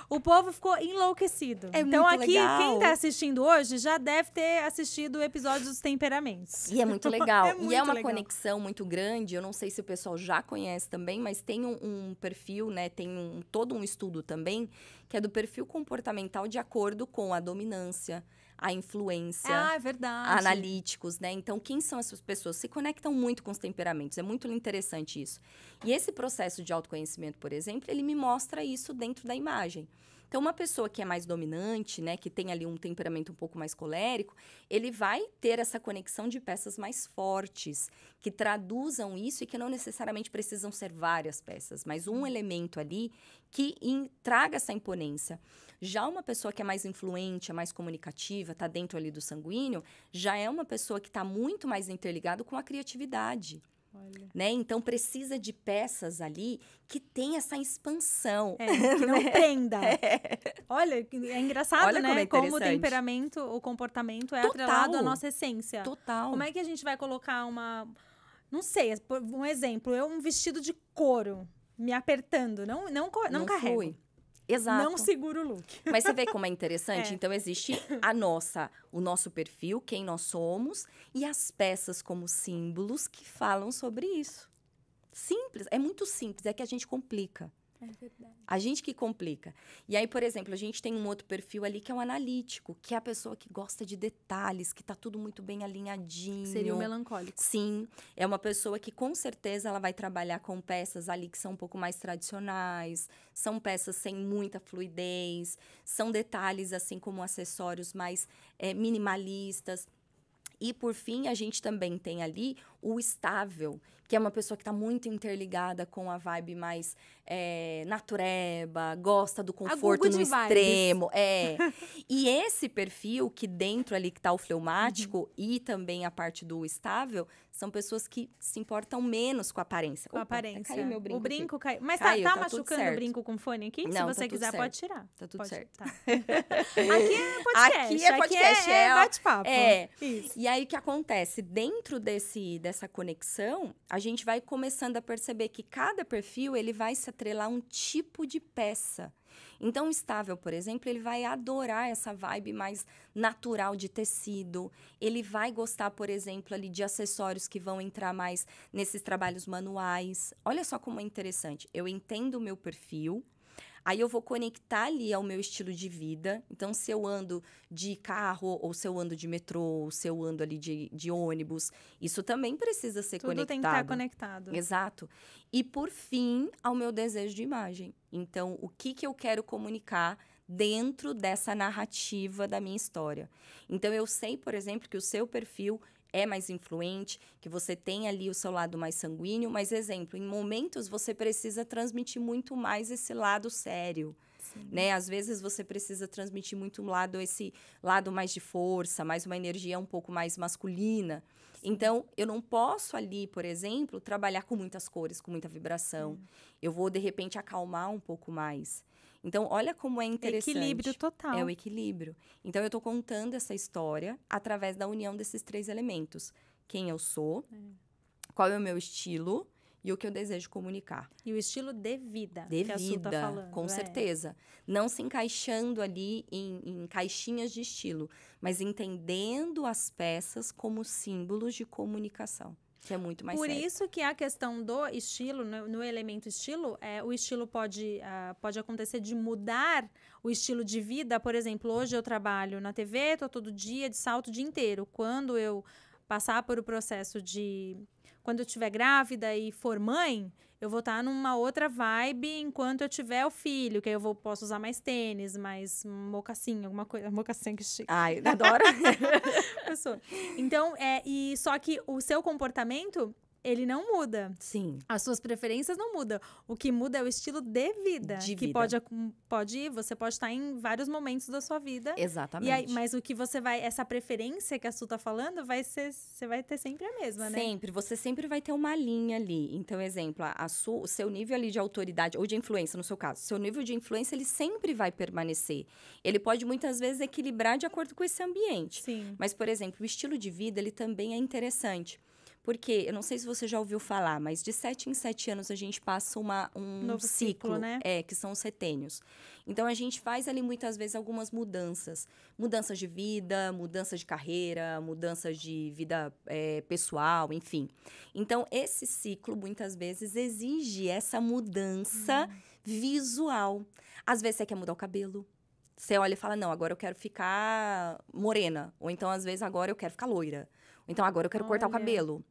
O povo ficou enlouquecido. Então, muito aqui, legal. Quem tá assistindo hoje já deve ter assistido o episódio dos temperamentos. E é muito legal. Muito e é uma legal. conexão muito grande. Eu não sei se o pessoal já conhece também, mas tem um perfil, né? Tem todo um estudo também, que é do perfil comportamental de acordo com a dominância, a influência. É verdade. Analíticos, né? Então, quem são essas pessoas? Se conectam muito com os temperamentos. É muito interessante isso. E esse processo de autoconhecimento, por exemplo, ele me mostra isso dentro da imagem. Então, uma pessoa que é mais dominante, né, que tem ali um temperamento um pouco mais colérico, ele vai ter essa conexão de peças mais fortes, que traduzam isso e que não necessariamente precisam ser várias peças, mas um elemento ali que traga essa imponência. Já uma pessoa que é mais influente, é mais comunicativa, está dentro ali do sanguíneo, já é uma pessoa que está muito mais interligada com a criatividade. Né? Então, precisa de peças ali que tem essa expansão. Que não prenda. Olha, é engraçado, Olha né? Como o temperamento, o comportamento é Total. atrelado à nossa essência. Total. Como é que a gente vai colocar não sei, um exemplo, um vestido de couro me apertando, não carrego. Flui. Exato. Não segura o look. Mas você vê como é interessante? Então, existe o nosso perfil, quem nós somos, e as peças como símbolos que falam sobre isso. Simples, é muito simples, é que a gente complica. É verdade. A gente que complica. E aí, por exemplo, a gente tem um outro perfil ali que é o analítico, que é a pessoa que gosta de detalhes, que tá tudo muito bem alinhadinho. Seria o melancólico. Sim, é uma pessoa que com certeza ela vai trabalhar com peças ali que são um pouco mais tradicionais, são peças sem muita fluidez, são detalhes assim como acessórios mais minimalistas. E, por fim, a gente também tem ali o estável, que é uma pessoa que está muito interligada com a vibe mais natureba, gosta do conforto no extremo. E esse perfil que dentro ali que está o fleumático e também a parte do estável, são pessoas que se importam menos com a aparência. Com a aparência. Caiu meu brinco. O brinco caiu. Mas caiu, tá tudo machucando certo. o brinco com fone aqui? Não, se você tá quiser, certo. pode tirar. Tá tudo pode, certo. Tá. Aqui é podcast. Aqui é bate-papo. Isso. E aí, o que acontece? Dentro dessa conexão, a gente vai começando a perceber que cada perfil, ele vai se atrelar a um tipo de peça. Então, o estável, por exemplo, ele vai adorar essa vibe mais natural de tecido. Ele vai gostar, por exemplo, ali de acessórios que vão entrar mais nesses trabalhos manuais. Olha só como é interessante. Eu entendo o meu perfil, aí eu vou conectar ali ao meu estilo de vida. Então, se eu ando de carro, ou se eu ando de metrô, ou se eu ando ali de ônibus, isso também precisa ser Tudo conectado. tem que estar conectado. Exato. E, por fim, ao meu desejo de imagem. Então, o que eu quero comunicar dentro dessa narrativa da minha história. Então, eu sei, por exemplo, que o seu perfil é mais influente, que você tem ali o seu lado mais sanguíneo, mas, exemplo, em momentos você precisa transmitir muito mais esse lado sério, né? Às vezes você precisa transmitir muito esse lado mais de força, mais uma energia um pouco mais masculina. Sim. Então, eu não posso ali, por exemplo, trabalhar com muitas cores, com muita vibração. Eu vou, de repente, acalmar um pouco mais. Então, olha como é interessante. Equilíbrio total. É o equilíbrio. Então, eu estou contando essa história através da união desses 3 elementos. Quem eu sou, qual é o meu estilo e o que eu desejo comunicar. E o estilo de vida, de que a Su tá falando. Com certeza. Não se encaixando ali em caixinhas de estilo, mas entendendo as peças como símbolos de comunicação. Que é muito mais sério. Por isso que a questão do estilo, no elemento estilo, o estilo pode acontecer de mudar o estilo de vida. Por exemplo, hoje eu trabalho na TV, tô todo dia de salto o dia inteiro. Quando eu passar por o processo quando eu estiver grávida e for mãe, eu vou estar numa outra vibe enquanto eu tiver o filho, que aí eu posso usar mais tênis, mais mocassim, alguma coisa. Mocassim que chique. Ai, adoro. Então, só que o seu comportamento, ele não muda. Sim. As suas preferências não mudam. O que muda é o estilo de vida. Você pode estar em vários momentos da sua vida. Exatamente. E aí, mas o que essa preferência que a Su tá falando, você vai ter sempre a mesma, né? Sempre. Você sempre vai ter uma linha ali. Então, exemplo, o seu nível ali de autoridade, ou de influência, no seu caso. Seu nível de influência, ele sempre vai permanecer. Ele pode, muitas vezes, equilibrar de acordo com esse ambiente. Sim. Mas, por exemplo, o estilo de vida, ele também é interessante. Porque, eu não sei se você já ouviu falar, mas de 7 em 7 anos a gente passa um novo ciclo, né? Que são os setênios. Então, a gente faz ali, muitas vezes, algumas mudanças. Mudanças de vida, mudanças de carreira, mudanças de vida pessoal, enfim. Então, esse ciclo, muitas vezes, exige essa mudança visual. Às vezes, você quer mudar o cabelo. Você olha e fala, não, agora eu quero ficar morena. Ou então, às vezes, agora eu quero ficar loira. Então, agora eu quero cortar o cabelo.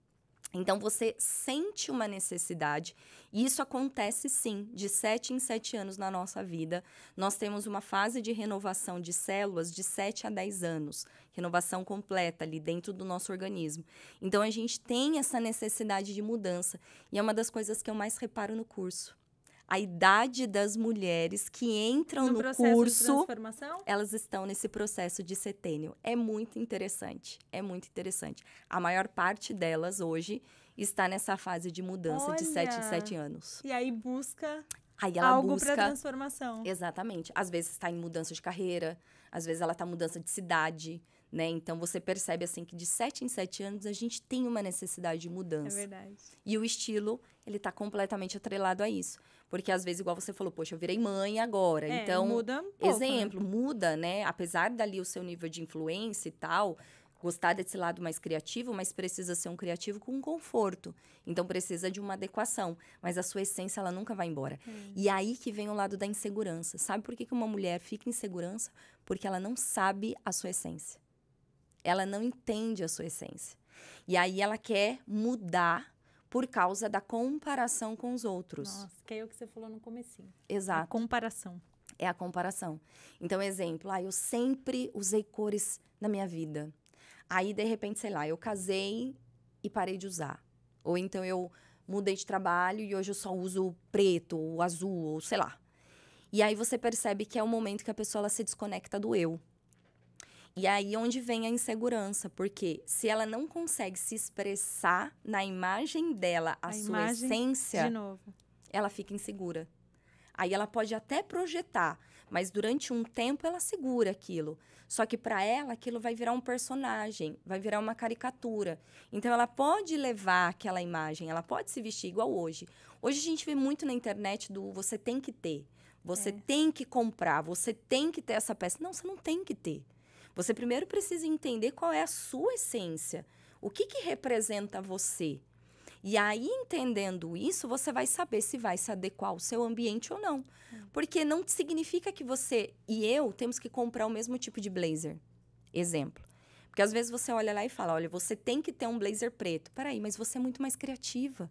Então, você sente uma necessidade. E isso acontece, sim, de 7 em 7 anos na nossa vida. Nós temos uma fase de renovação de células de 7 a 10 anos. Renovação completa ali dentro do nosso organismo. Então, a gente tem essa necessidade de mudança. E é uma das coisas que eu mais reparo no curso. A idade das mulheres que entram no curso, de transformação? Elas estão nesse processo de setênio. É muito interessante, é muito interessante. A maior parte delas hoje está nessa fase de mudança de 7 em 7 anos. E aí busca algo para transformação. Exatamente. Às vezes está em mudança de carreira, às vezes ela está em mudança de cidade, né? Então, você percebe, assim, que de 7 em 7 anos a gente tem uma necessidade de mudança. É verdade. E o estilo, ele tá completamente atrelado a isso. Porque, às vezes, igual você falou, poxa, eu virei mãe agora. Então, muda um pouco, exemplo, muda, né? Apesar dali o seu nível de influência e tal, gostar desse lado mais criativo, mas precisa ser um criativo com conforto. Então, precisa de uma adequação. Mas a sua essência, ela nunca vai embora. E aí que vem o lado da insegurança. Sabe por que uma mulher fica insegurança? Porque ela não sabe a sua essência. Ela não entende a sua essência. E aí ela quer mudar por causa da comparação com os outros. Nossa, que é o que você falou no comecinho. Exato. A comparação. É a comparação. Então, exemplo, eu sempre usei cores na minha vida. Aí, de repente, sei lá, eu casei e parei de usar. Ou então eu mudei de trabalho e hoje eu só uso preto, ou azul, ou sei lá. E aí você percebe que é o momento que a pessoa ela se desconecta do eu. E aí onde vem a insegurança, porque se ela não consegue se expressar na imagem dela, a sua essência, de novo, ela fica insegura. Aí ela pode até projetar, mas durante um tempo ela segura aquilo. Só que para ela aquilo vai virar um personagem, vai virar uma caricatura. Então ela pode levar aquela imagem, ela pode se vestir igual hoje. Hoje a gente vê muito na internet do você tem que ter, você tem que comprar, você tem que ter essa peça. Não, você não tem que ter. Você primeiro precisa entender qual é a sua essência, o que representa você. E aí, entendendo isso, você vai saber se vai se adequar ao seu ambiente ou não. Porque não significa que você e eu temos que comprar o mesmo tipo de blazer. Exemplo. Porque às vezes você olha lá e fala, olha, você tem que ter um blazer preto. Peraí, mas você é muito mais criativa.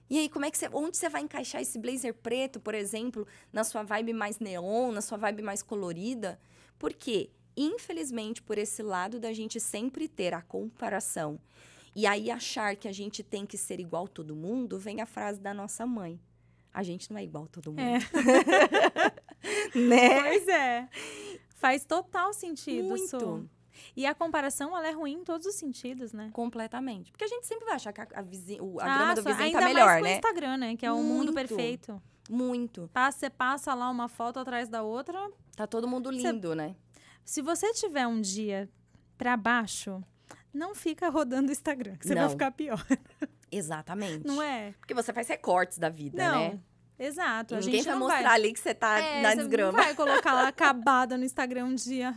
E aí, onde você vai encaixar esse blazer preto, por exemplo, na sua vibe mais neon, na sua vibe mais colorida? Porque, infelizmente, por esse lado da gente sempre ter a comparação e aí achar que a gente tem que ser igual a todo mundo, vem a frase da nossa mãe. A gente não é igual a todo mundo. Né? Pois é. Faz total sentido. Muito. E a comparação, ela é ruim em todos os sentidos, né? Completamente. Porque a gente sempre vai achar que a grama do vizinho tá melhor, ainda mais com né? o Instagram, né? Que é o mundo perfeito. Muito. Você passa lá uma foto atrás da outra. Tá todo mundo lindo, né? Se você tiver um dia pra baixo, não fica rodando o Instagram, que você vai ficar pior. Exatamente. Não é? Porque você faz recortes da vida, né? Exato. E ninguém vai mostrar ali que você tá na desgrama. Você não vai colocar lá acabada no Instagram um dia.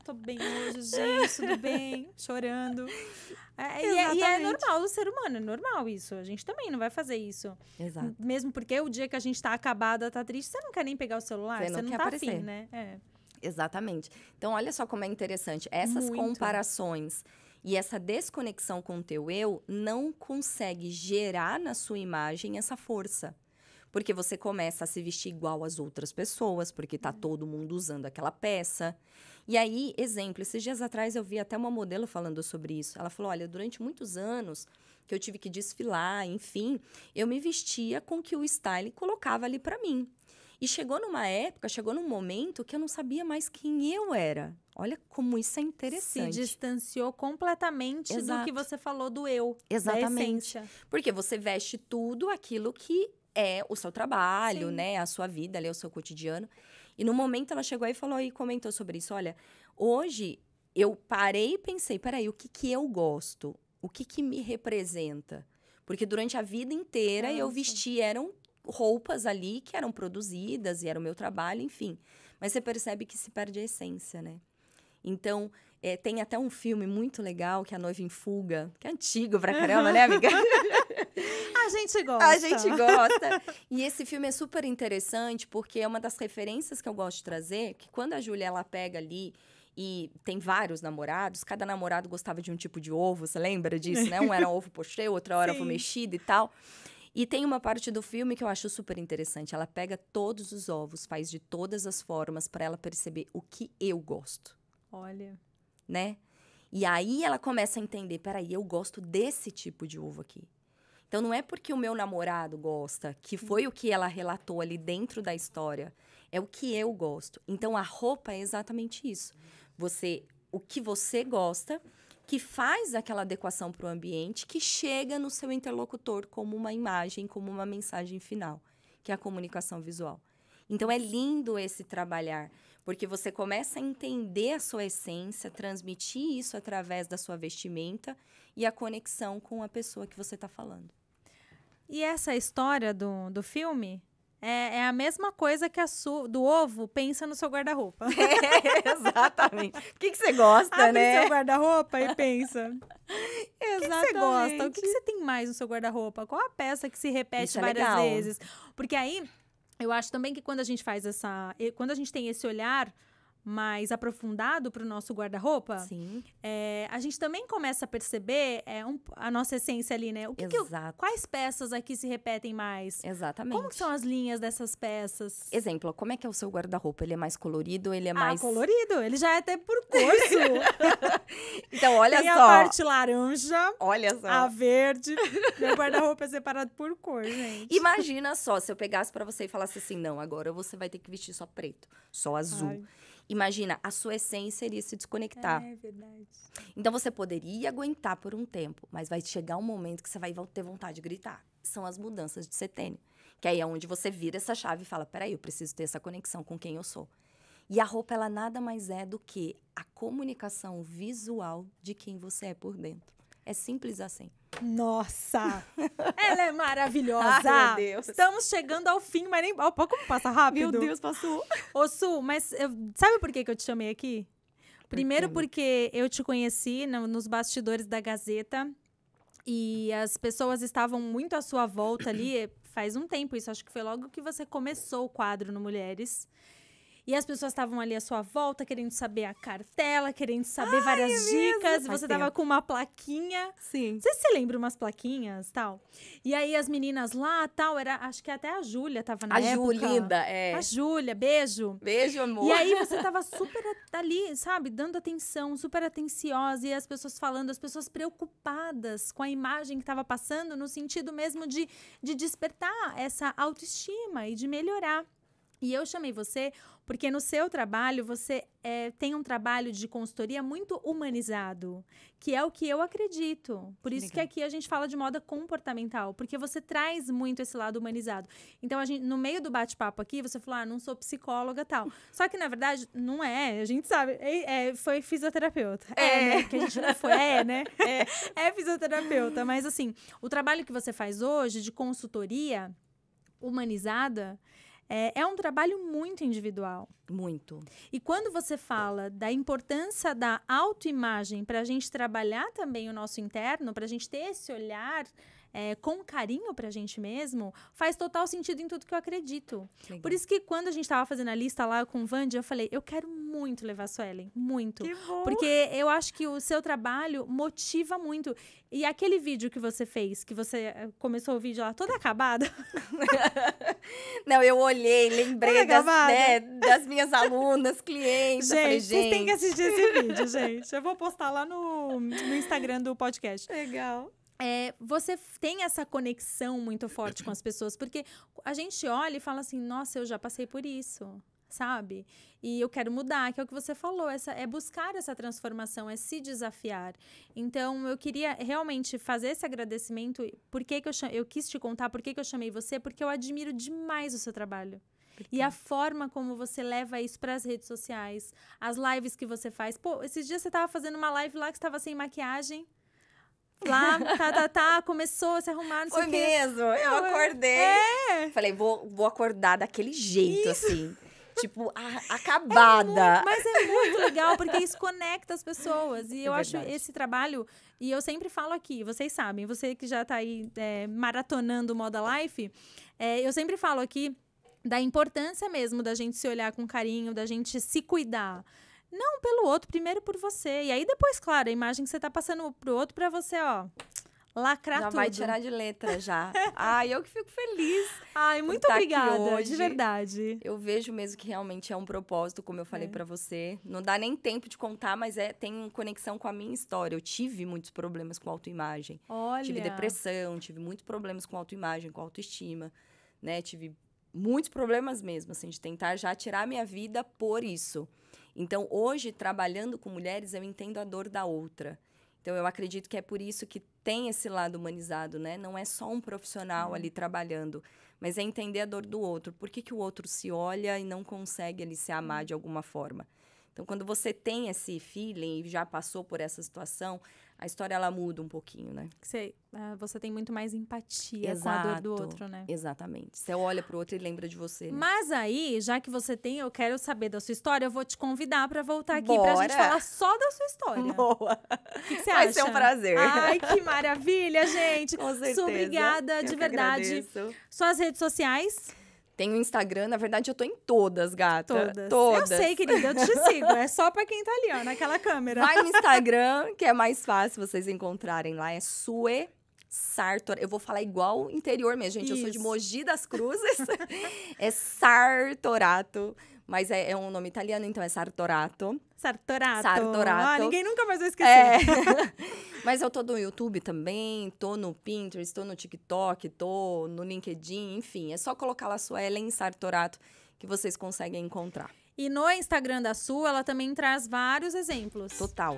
Tô bem hoje, gente, tudo bem? Chorando. E é normal do ser humano, é normal isso. A gente também não vai fazer isso. Exato. Mesmo porque o dia que a gente tá acabada, tá triste, você não quer nem pegar o celular, você não tá afim, né? Exatamente. Então, olha só como é interessante. Essas comparações e essa desconexão com o teu eu não consegue gerar na sua imagem essa força. Porque você começa a se vestir igual às outras pessoas, porque tá todo mundo usando aquela peça. E aí, exemplo, esses dias atrás eu vi até uma modelo falando sobre isso. Ela falou, olha, durante muitos anos que eu tive que desfilar, enfim, eu me vestia com o que o style colocava ali pra mim. E chegou numa época, chegou num momento que eu não sabia mais quem eu era. Olha como isso é interessante. Se distanciou completamente do que você falou do eu. Exatamente. Da essência. Porque você veste tudo aquilo que é o seu trabalho, né? A sua vida, ali, o seu cotidiano. E no momento ela chegou aí e falou e comentou sobre isso. Olha, hoje eu parei e pensei, peraí, o que eu gosto? O que me representa? Porque durante a vida inteira eu vesti, eram roupas ali que eram produzidas e era o meu trabalho, enfim. Mas você percebe que se perde a essência, né? Então, tem até um filme muito legal, que é A Noiva em Fuga, que é antigo pra caramba, né, amiga? A gente gosta. A gente gosta. E esse filme é super interessante, porque é uma das referências que eu gosto de trazer, que quando a Júlia, ela pega ali e tem vários namorados, cada namorado gostava de um tipo de ovo, você lembra disso, né? Um era ovo pochê, outro era ovo mexido e tal. E tem uma parte do filme que eu acho super interessante. Ela pega todos os ovos, faz de todas as formas para ela perceber o que eu gosto. Olha. Né? E aí ela começa a entender, peraí, eu gosto desse tipo de ovo aqui. Então não é porque o meu namorado gosta, que foi o que ela relatou ali dentro da história, é o que eu gosto. Então a roupa é exatamente isso. O que você gosta, que faz aquela adequação para o ambiente, que chega no seu interlocutor como uma imagem, como uma mensagem final, que é a comunicação visual. Então, é lindo esse trabalhar, porque você começa a entender a sua essência, transmitir isso através da sua vestimenta e a conexão com a pessoa que você está falando. E essa história do filme É a mesma coisa que do ovo pensa no seu guarda-roupa. Exatamente. O que você gosta, Abre né? seu guarda-roupa e pensa. Exatamente. O que você gosta? O que você tem mais no seu guarda-roupa? Qual a peça que se repete Isso é várias legal. vezes? Porque aí, eu acho também que quando a gente faz quando a gente tem esse olhar mais aprofundado para o nosso guarda-roupa, Sim. A gente também começa a perceber a nossa essência ali, né? Exato. Quais peças aqui se repetem mais? Exatamente. Como que são as linhas dessas peças? Exemplo, como é que é o seu guarda-roupa? Ele é mais colorido, ele é mais... colorido. Ele já é até por curso. Então, olha Tem só. a parte laranja, Olha só. a verde. Meu guarda-roupa é separado por cor, gente. Imagina só, se eu pegasse pra você e falasse assim, não, agora você vai ter que vestir só preto, só azul. Ai. Imagina, a sua essência iria se desconectar. É verdade. Então, você poderia aguentar por um tempo, mas vai chegar um momento que você vai ter vontade de gritar. São as mudanças de setênio. Que aí é onde você vira essa chave e fala, peraí, eu preciso ter essa conexão com quem eu sou. E a roupa, ela nada mais é do que a comunicação visual de quem você é por dentro. É simples assim. Nossa! Ela é maravilhosa! Ai, meu Deus. Estamos chegando ao fim, mas nem... Ó, como passa rápido? Meu Deus, passou. Ô, Su, mas sabe por que eu te chamei aqui? Primeiro porque eu te conheci nos bastidores da Gazeta e as pessoas estavam muito à sua volta ali, faz um tempo isso, acho que foi logo que você começou o quadro no Mulheres. E as pessoas estavam ali à sua volta, querendo saber a cartela, querendo saber várias dicas. E você tava com uma plaquinha. Sim. Você se lembra umas plaquinhas, tal? E aí as meninas lá, tal, acho que até a Júlia tava na época. A Ju, linda, é. A Júlia, beijo. Beijo, amor. E aí você tava super ali, sabe, dando atenção, super atenciosa. E as pessoas falando, as pessoas preocupadas com a imagem que tava passando, no sentido mesmo de despertar essa autoestima e de melhorar. E eu chamei você porque no seu trabalho você tem um trabalho de consultoria muito humanizado, que é o que eu acredito. Por isso que aqui a gente fala de moda comportamental, porque você traz muito esse lado humanizado. Então, no meio do bate-papo aqui, você falou, não sou psicóloga e tal. Só que, na verdade, não é. A gente sabe, foi fisioterapeuta. Né? Que a gente não foi, né? É fisioterapeuta. Mas, assim, o trabalho que você faz hoje de consultoria humanizada, é um trabalho muito individual. Muito. E quando você fala da importância da autoimagem para a gente trabalhar também o nosso interno, para a gente ter esse olhar com carinho para a gente mesmo, faz total sentido em tudo que eu acredito. Legal. Por isso que quando a gente estava fazendo a lista lá com o Vandy, eu falei, eu quero muito levar a Suelen, muito. Que bom! Porque eu acho que o seu trabalho motiva muito. E aquele vídeo que você fez, que você começou o vídeo lá toda acabada. Não, eu olhei, lembrei das minhas alunas, clientes. Gente, falei, vocês têm que assistir esse vídeo, gente. Eu vou postar lá no Instagram do podcast. Legal. Você tem essa conexão muito forte com as pessoas, porque a gente olha e fala assim, nossa, eu já passei por isso, sabe? E eu quero mudar, que é o que você falou, é buscar essa transformação, é se desafiar. Então, eu queria realmente fazer esse agradecimento. Por que eu quis te contar por que eu chamei você, porque eu admiro demais o seu trabalho. E a forma como você leva isso para as redes sociais, as lives que você faz. Pô, esses dias você estava fazendo uma live lá que estava sem maquiagem. Lá, começou a se arrumar, não sei o quê. Foi mesmo, eu acordei. Falei, vou acordar daquele jeito, assim. Tipo, acabada. Mas é muito legal, porque isso conecta as pessoas. E eu acho esse trabalho, e eu sempre falo aqui, vocês sabem, você que já tá aí maratonando o Moda Life, eu sempre falo aqui da importância mesmo da gente se olhar com carinho, da gente se cuidar. Não pelo outro, primeiro por você. E aí depois, claro, a imagem que você tá passando pro outro pra você, lacrar tudo. Já vai tirar de letra, já. Ai, eu que fico feliz. Ai, muito obrigada, de verdade. Eu vejo mesmo que realmente é um propósito, como eu falei pra você. Não dá nem tempo de contar, mas tem conexão com a minha história. Eu tive muitos problemas com autoimagem. Olha. Tive depressão, tive muitos problemas com autoimagem, com autoestima, né? Tive muitos problemas mesmo, assim, de tentar já tirar a minha vida por isso. Então, hoje, trabalhando com mulheres, eu entendo a dor da outra. Então, eu acredito que é por isso que tem esse lado humanizado, né? Não é só um profissional ali trabalhando, mas é entender a dor do outro. Por que o outro se olha e não consegue ali se amar de alguma forma? Então, quando você tem esse feeling e já passou por essa situação, a história ela muda um pouquinho, né? Você tem muito mais empatia com a dor do outro, né? Exatamente. Você olha pro outro e lembra de você. Né? Mas aí, já que você tem, eu quero saber da sua história, eu vou te convidar pra voltar aqui Bora. pra gente falar só da sua história. Boa! O que você acha? Vai ser um prazer. Ai, que maravilha, gente! Com certeza. Sou obrigada, de verdade. Suas redes sociais? Tem o Instagram, na verdade eu tô em todas, gata. Todas. Eu sei, querida, eu te sigo. É só pra quem tá ali, ó, naquela câmera. Vai no Instagram, que é mais fácil vocês encontrarem lá. É Sue Sartorato. Eu vou falar igual interior mesmo, gente. Eu sou de Mogi das Cruzes. É Sartorato. Mas é um nome italiano, então é Sartorato. Sartorato. Sartorato. Ninguém nunca mais vai esquecer. Mas eu tô no YouTube também, tô no Pinterest, tô no TikTok, tô no LinkedIn, enfim. É só colocar lá Suelen Sartorato que vocês conseguem encontrar. E no Instagram da Su, ela também traz vários exemplos.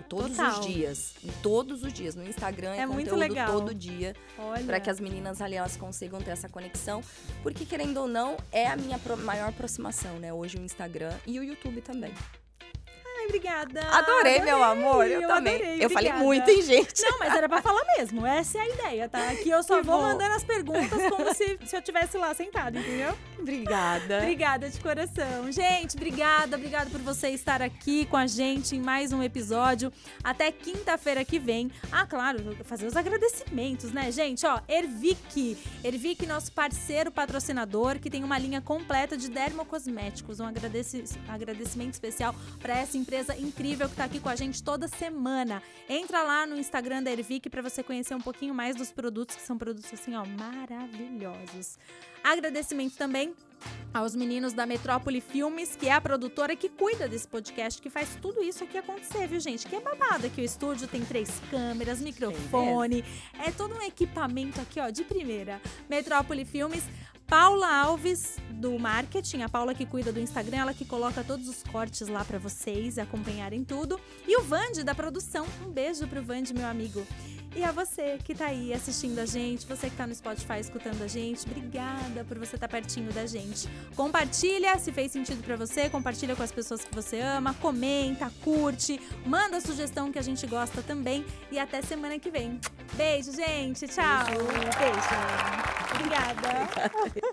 Todos os dias. Todos os dias. No Instagram é muito conteúdo legal. todo dia. Para que as meninas ali, elas consigam ter essa conexão. Porque, querendo ou não, é a minha maior aproximação, né? Hoje o Instagram e o YouTube também. Ai, obrigada. Adorei, meu amor. Eu também. Adorei, eu falei muito, hein, gente? Não, mas era pra falar mesmo. Essa é a ideia, tá? Aqui eu só vou mandando as perguntas como se eu estivesse lá sentada, entendeu? Obrigada. Obrigada de coração. Gente, obrigada por você estar aqui com a gente em mais um episódio. Até quinta-feira que vem. Ah, claro, fazer os agradecimentos, né, gente? Ó, Ervic, nosso parceiro patrocinador, que tem uma linha completa de dermocosméticos. Um agradecimento especial para essa empresa incrível que tá aqui com a gente toda semana. Entra lá no Instagram da Ervic para você conhecer um pouquinho mais dos produtos, que são produtos assim, ó, maravilhosos. Agradecimento também aos meninos da Metrópole Filmes, que é a produtora que cuida desse podcast, que faz tudo isso aqui acontecer, viu, gente? Que é babado aqui. O estúdio tem 3 câmeras, microfone, é todo um equipamento aqui, ó, de primeira. Metrópole Filmes. Paula Alves, do marketing, a Paula que cuida do Instagram, ela que coloca todos os cortes lá pra vocês acompanharem tudo. E o Vande, da produção. Um beijo pro Vande, meu amigo. E a você que tá aí assistindo a gente, você que tá no Spotify escutando a gente, obrigada por você estar pertinho da gente. Compartilha se fez sentido pra você, compartilha com as pessoas que você ama, comenta, curte, manda sugestão que a gente gosta também. E até semana que vem. Beijo, gente. Tchau. Beijo. Obrigada.